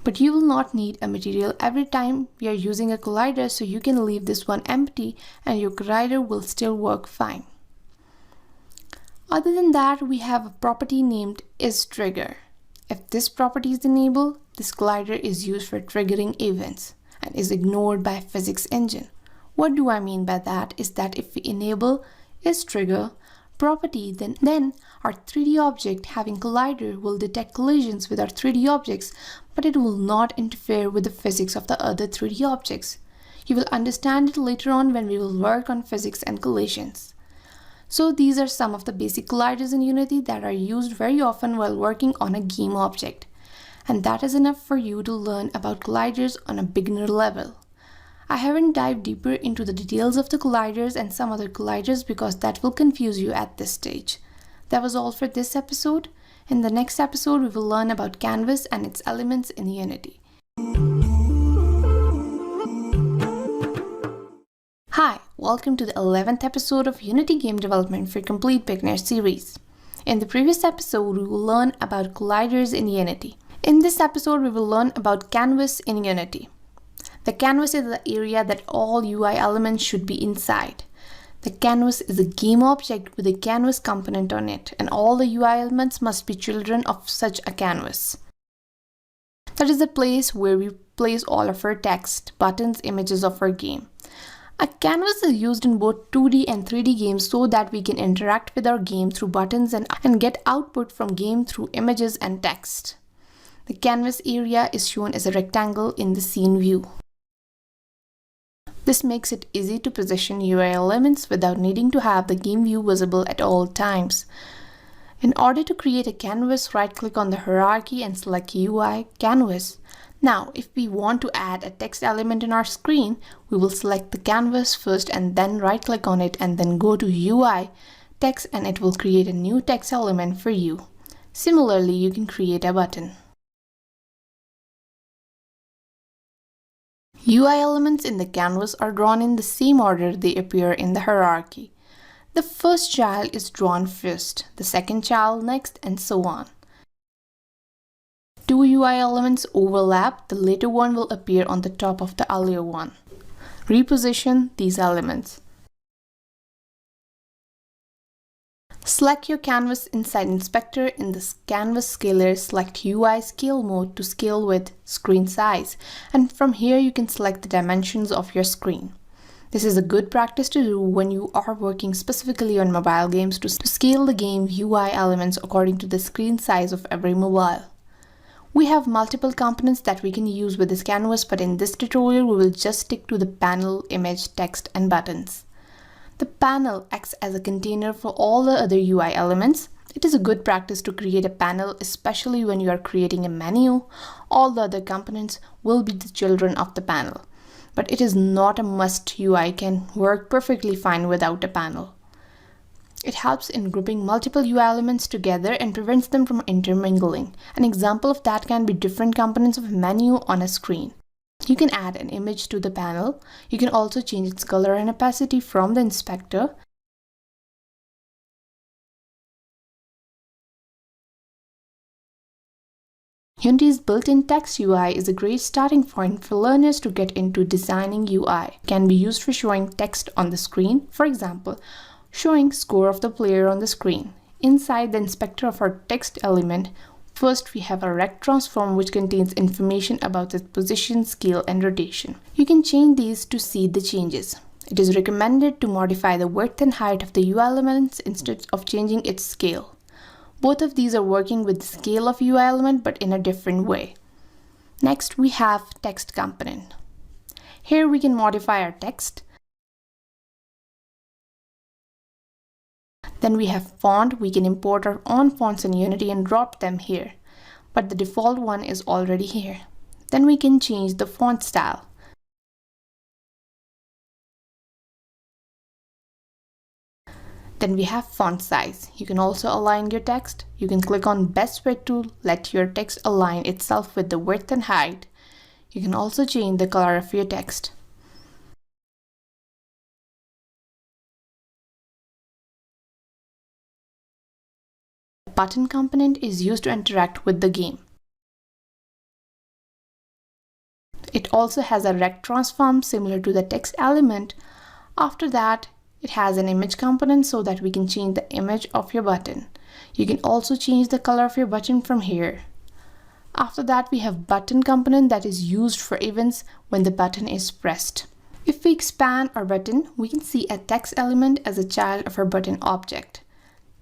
S1: But you will not need a material every time we are using a collider, so you can leave this one empty and your collider will still work fine. Other than that, we have a property named isTrigger. If this property is enabled, this collider is used for triggering events and is ignored by a physics engine. What do I mean by that is that if we enable isTrigger property, then our 3D object having collider will detect collisions with our 3D objects, but it will not interfere with the physics of the other 3D objects. You will understand it later on when we will work on physics and collisions. So these are some of the basic colliders in Unity that are used very often while working on a game object. And that is enough for you to learn about colliders on a beginner level. I haven't dived deeper into the details of the colliders and some other colliders because that will confuse you at this stage. That was all for this episode. In the next episode, we will learn about Canvas and its elements in Unity. Hi, welcome to the 11th episode of Unity Game Development for Complete Beginner series. In the previous episode, we will learn about colliders in Unity. In this episode, we will learn about Canvas in Unity. The canvas is the area that all UI elements should be inside. The canvas is a game object with a canvas component on it, and all the UI elements must be children of such a canvas. That is the place where we place all of our text, buttons, images of our game. A canvas is used in both 2D and 3D games so that we can interact with our game through buttons and get output from game through images and text. The canvas area is shown as a rectangle in the scene view. This makes it easy to position UI elements without needing to have the game view visible at all times. In order to create a canvas, right-click on the hierarchy and select UI Canvas. Now, if we want to add a text element in our screen, we will select the canvas first and then right-click on it and then go to UI Text, and it will create a new text element for you. Similarly, you can create a button. UI elements in the canvas are drawn in the same order they appear in the hierarchy. The first child is drawn first, the second child next, and so on. Two UI elements overlap, the later one will appear on the top of the earlier one. Reposition these elements. Select your canvas inside Inspector. In the Canvas Scaler, select UI Scale Mode to scale with screen size, and from here you can select the dimensions of your screen. This is a good practice to do when you are working specifically on mobile games to scale the game UI elements according to the screen size of every mobile. We have multiple components that we can use with this canvas, but in this tutorial we will just stick to the panel, image, text, and buttons. The panel acts as a container for all the other UI elements. It is a good practice to create a panel, especially when you are creating a menu. All the other components will be the children of the panel. But it is not a must. UI can work perfectly fine without a panel. It helps in grouping multiple UI elements together and prevents them from intermingling. An example of that can be different components of a menu on a screen. You can add an image to the panel. You can also change its color and opacity from the inspector. Unity's built-in text UI is a great starting point for learners to get into designing UI. It can be used for showing text on the screen, for example, showing score of the player on the screen. Inside the inspector of our text element, first we have a rect transform which contains information about its position, scale, and rotation. You can change these to see the changes. It is recommended to modify the width and height of the UI elements instead of changing its scale. Both of these are working with the scale of UI element but in a different way. Next we have text component. Here we can modify our text. Then we have font. We can import our own fonts in Unity and drop them here, but the default one is already here. Then we can change the font style. Then we have font size. You can also align your text. You can click on Best Width to let your text align itself with the width and height. You can also change the color of your text. Button component is used to interact with the game. It also has a rect transform similar to the text element. After that, it has an image component so that we can change the image of your button. You can also change the color of your button from here. After that, we have button component that is used for events when the button is pressed. If we expand our button, we can see a text element as a child of our button object.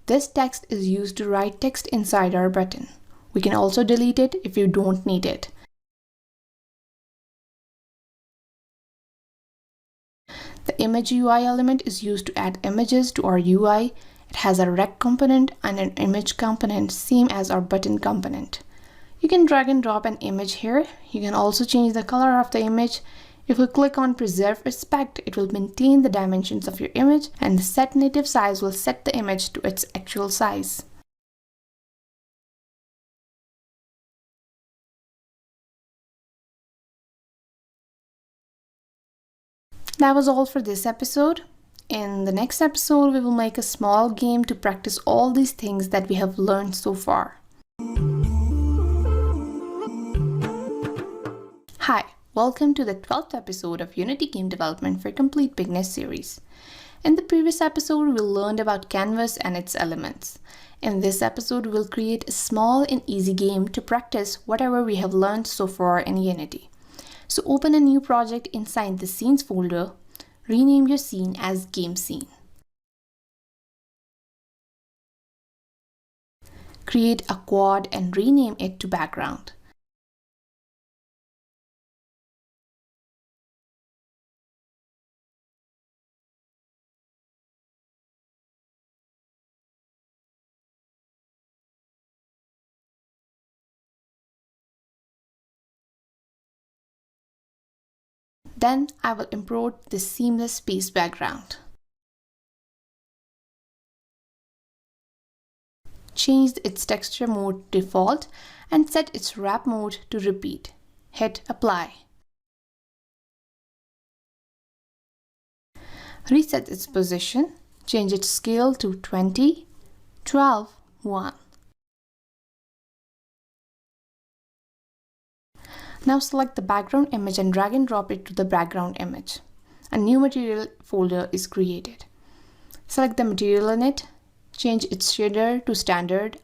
S1: This text is used to write text inside our button. We can also delete it if you don't need it. The image UI element is used to add images to our UI. It has a rect component and an image component, same as our button component. You can drag and drop an image here. You can also change the color of the image. If you click on Preserve Aspect, it will maintain the dimensions of your image, and the Set Native Size will set the image to its actual size. That was all for this episode. In the next episode, we will make a small game to practice all these things that we have learned so far. Hi. Welcome to the 12th episode of Unity Game Development for Complete Beginners series. In the previous episode, we learned about Canvas and its elements. In this episode, we'll create a small and easy game to practice whatever we have learned so far in Unity. So open a new project inside the Scenes folder. Rename your scene as Game Scene. Create a quad and rename it to Background. Then I will import this seamless space background. Change its texture mode to default and set its wrap mode to repeat. Hit apply. Reset its position. Change its scale to 20, 12, 1. Now select the background image and drag and drop it to the background image. A new material folder is created. Select the material in it, change its shader to standard,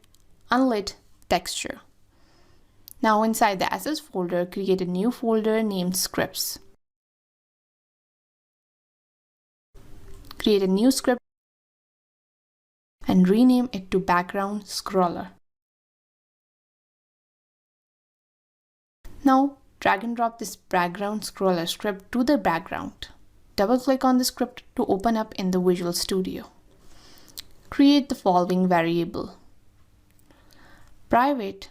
S1: unlit texture. Now inside the assets folder, create a new folder named scripts. Create a new script and rename it to background scroller. Now drag and drop this background scroller script to the background. Double-click on the script to open up in the Visual Studio. Create the following variable. Private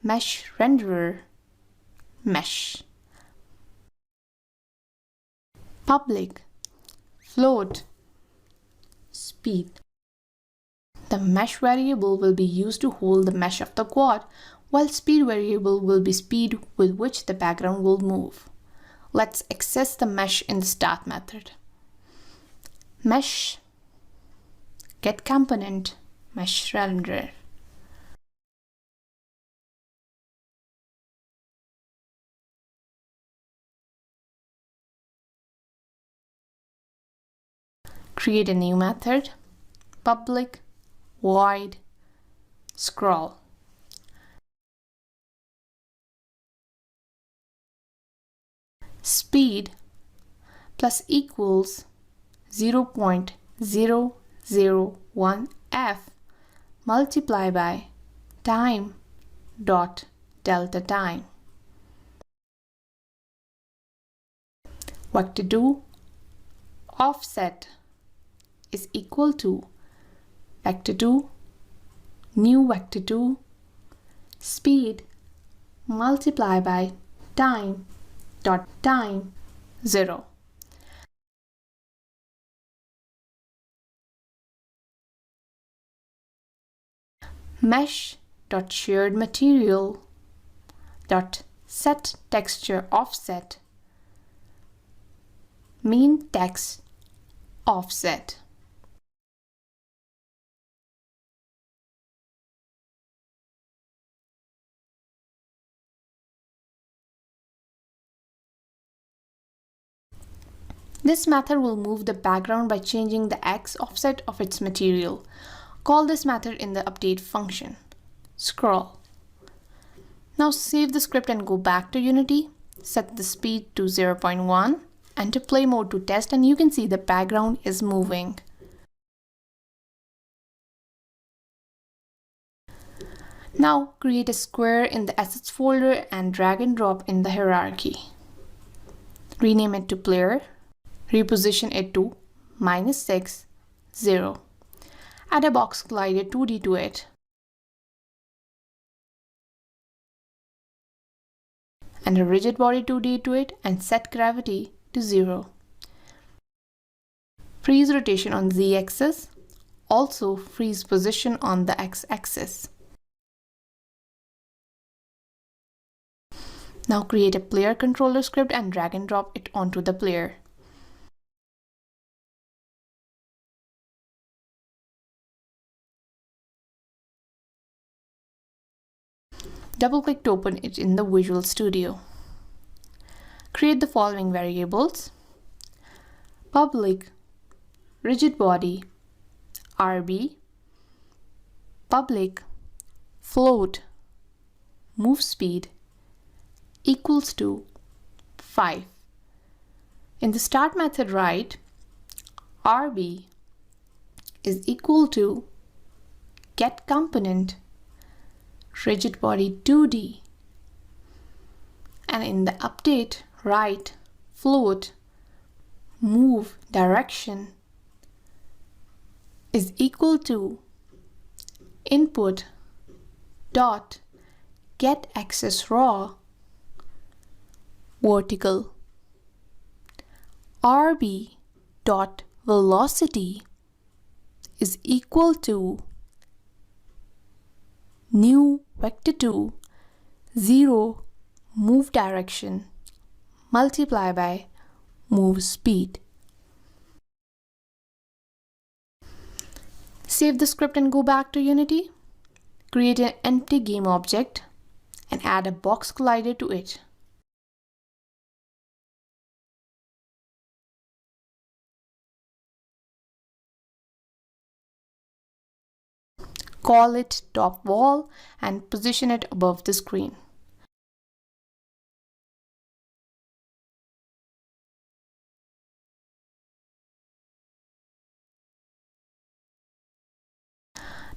S1: mesh renderer mesh. Public float speed. The mesh variable will be used to hold the mesh of the quad, while speed variable will be speed with which the background will move. Let's access the mesh in the start method. Mesh get component mesh renderer. Create a new method, public void scroll. Speed plus equals 0.001 f multiply by time dot delta time. Vector2 offset is equal to vector2 new vector2 speed multiply by time dot time 0. Mesh dot shared material dot set texture offset mean text offset. This method will move the background by changing the X offset of its material. Call this method in the update function. Scroll. Now save the script and go back to Unity. Set the speed to 0.1 and to play mode to test, and you can see the background is moving. Now create a square in the assets folder and drag and drop in the hierarchy. Rename it to player. Reposition it to -6, 0. Add a box glider 2D to it. And a rigid body 2D to it and set gravity to 0. Freeze rotation on Z-axis. Also freeze position on the X-axis. Now create a player controller script and drag and drop it onto the player. Double-click to open it in the Visual Studio. Create the following variables. Public rigid body RB, public float move speed equals to 5. In the start method, write RB is equal to get component rigid body 2D, and in the update write float move direction is equal to input dot get axis raw vertical. RB dot velocity is equal to new vector2 0 move direction multiply by move speed. Save the script and go back to Unity. Create an empty game object and add a box collider to it. Call it top wall and position it above the screen.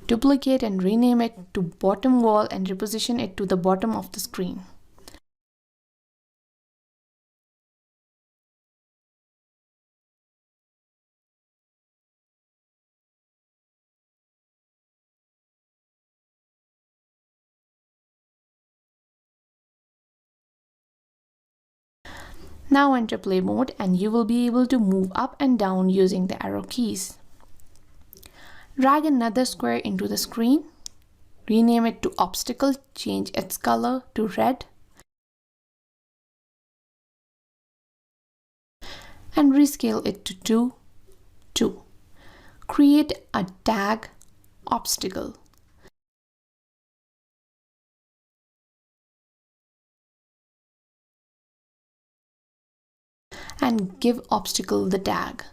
S1: Duplicate and rename it to bottom wall and reposition it to the bottom of the screen. Now enter play mode and you will be able to move up and down using the arrow keys. Drag another square into the screen. Rename it to obstacle, change its color to red. And rescale it to 2. Create a tag obstacle. And give obstacle the tag.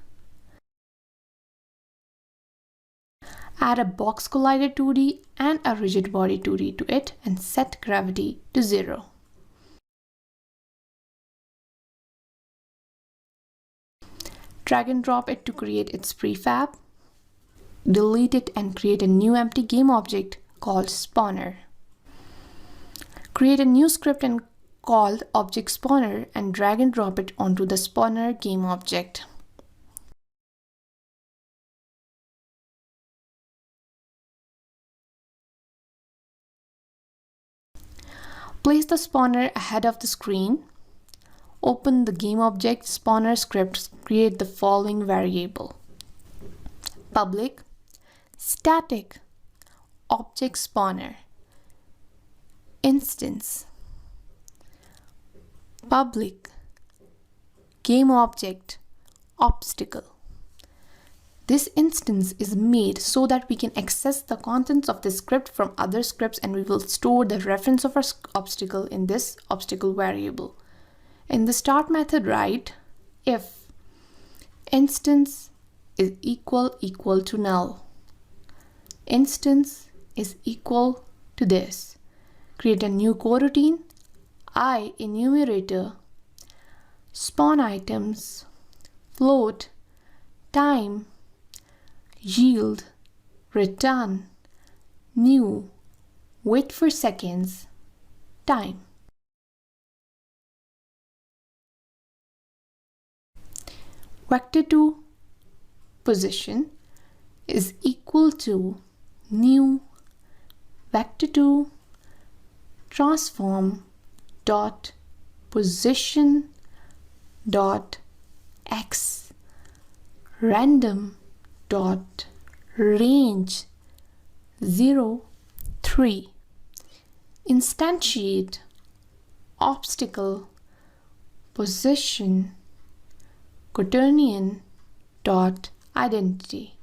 S1: Add a box collider 2D and a rigid body 2D to it and set gravity to 0. Drag and drop it to create its prefab. Delete it and create a new empty game object called spawner. Create a new script and called object spawner and drag and drop it onto the spawner game object. Place the spawner ahead of the screen. Open the game object spawner script. Create the following variable: public static object spawner instance public game object obstacle. This instance is made so that we can access the contents of the script from other scripts, and we will store the reference of our obstacle in this obstacle variable. In the start method, write if instance is equal to null. Instance is equal to this. Create a new coroutine, I enumerator, spawn items, float, time, yield, return, new, wait for seconds, time. Vector2 position is equal to new vector2 transform dot position dot x random dot range 0 3. Instantiate obstacle position quaternion dot identity.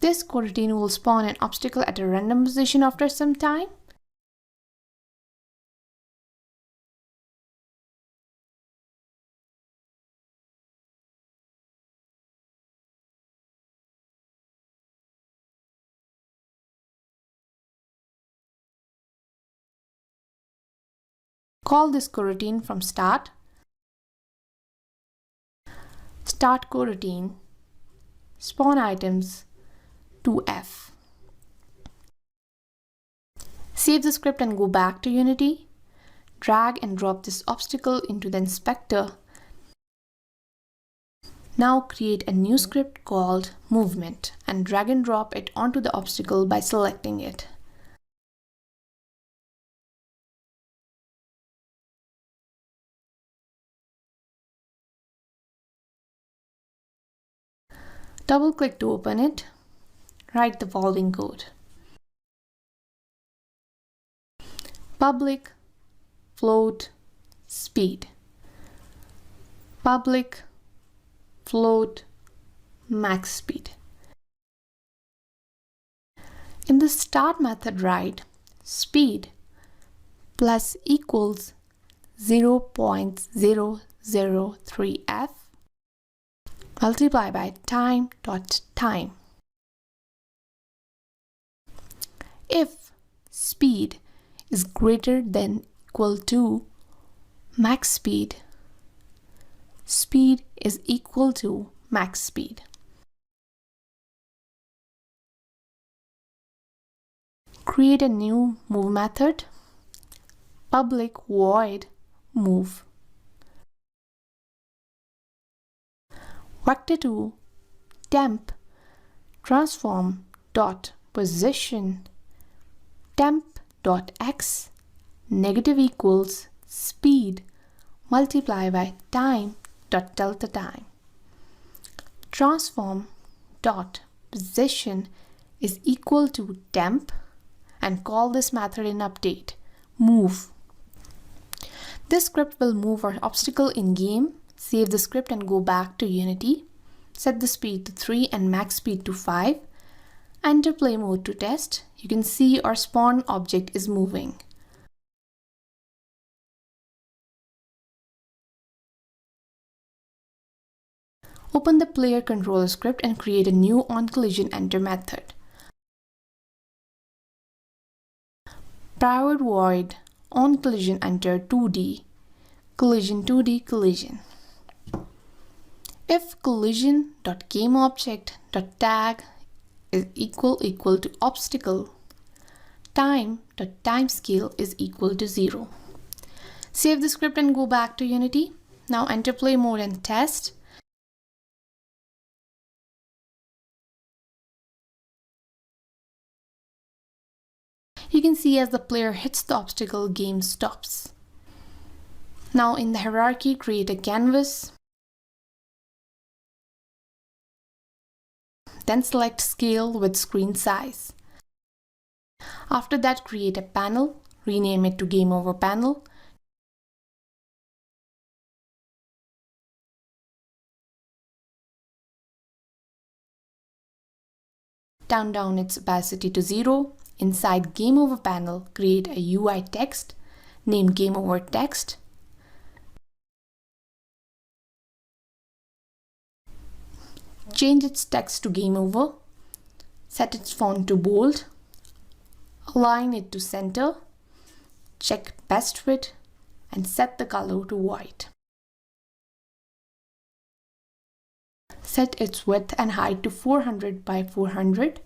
S1: This coroutine will spawn an obstacle at a random position after some time. Call this coroutine from start coroutine spawn items to F. Save the script and go back to Unity. Drag and drop this obstacle into the inspector. Now create a new script called movement and drag and drop it onto the obstacle by selecting it. Double click to open it. Write the following code: public float speed, public float max speed. In the start method, write speed plus equals 0.003f multiply by time. If speed is greater than equal to max speed, speed is equal to max speed. Create a new move method, public void move. Vector2 temp transform dot position temp dot x negative equals speed multiply by time dot delta time. Transform dot position is equal to temp and call this method in update move. This script will move our obstacle in game. Save the script and go back to Unity. Set the speed to 3 and max speed to 5. Enter play mode to test. You can see our spawn object is moving. Open the player controller script and create a new onCollisionEnter method. Private void onCollisionEnter 2D collision 2D collision. If collision.gameObject.tag is equal to obstacle, time.timescale is equal to 0. Save the script and go back to Unity. Now enter play mode and test. You can see as the player hits the obstacle, game stops. Now in the hierarchy, create a canvas. Then select scale with screen size. After that, create a panel, rename it to Game Over Panel. Turn down its opacity to 0. Inside Game Over Panel, create a UI text, name Game Over Text. Change its text to Game Over. Set its font to bold. Align it to center. Check best fit and set the color to white. Set its width and height to 400 by 400.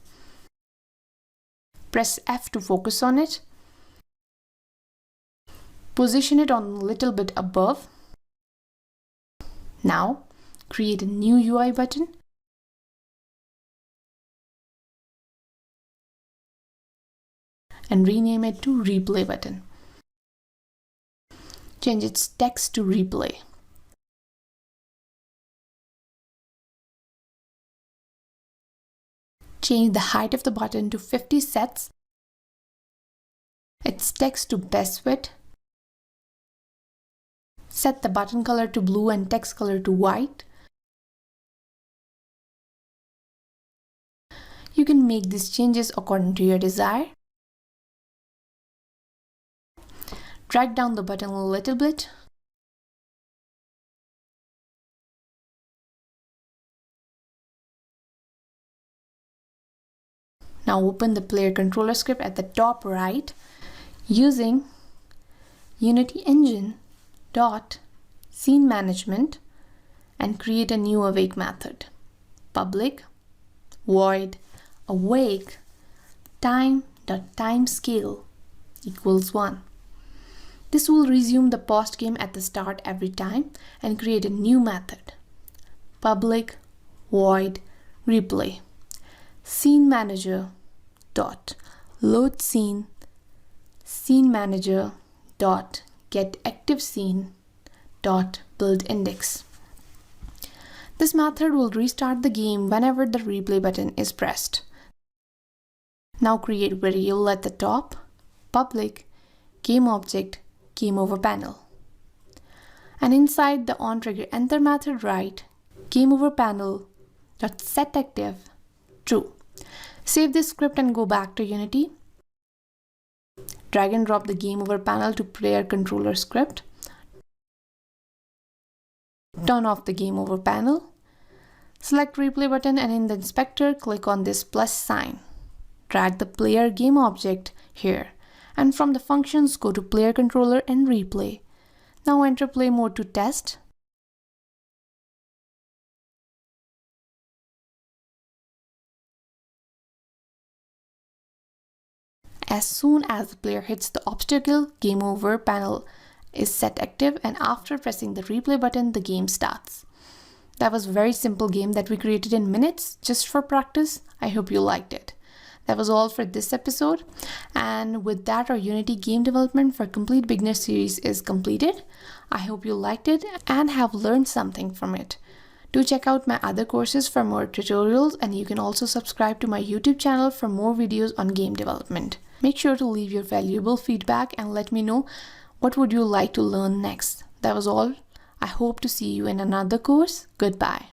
S1: Press F to focus on it. Position it on a little bit above. Now, create a new UI button. And rename it to Replay button. Change its text to Replay. Change the height of the button to 50 sets. Its text to best fit. Set the button color to blue and text color to white. You can make these changes according to your desire. Drag down the button a little bit. Now open the player controller script at the top right using Unity Engine dot scene management and create a new awake method. Public void awake time.timescale equals 1. This will resume the post game at the start every time and create a new method. Public void replay. Scene manager dot load scene manager dot get active scene dot build index. This method will restart the game whenever the replay button is pressed. Now create variable at the top, public game object Game Over Panel. And inside the onTriggerEnter method, write Game Over Panel dot set active true. Save this script and go back to Unity. Drag and drop the Game Over panel to Player Controller script. Turn off the Game Over panel. Select Replay button and in the inspector, click on this plus sign. Drag the player game object here. And from the functions, go to Player Controller and Replay. Now enter play mode to test. As soon as the player hits the obstacle, Game Over panel is set active, and after pressing the replay button, the game starts. That was a very simple game that we created in minutes just for practice. I hope you liked it. That was all for this episode, and with that, our Unity game development for complete beginner series is completed. I hope you liked it and have learned something from it. Do check out my other courses for more tutorials, and you can also subscribe to my YouTube channel for more videos on game development. Make sure to leave your valuable feedback and let me know what would you like to learn next. That was all. I hope to see you in another course. Goodbye.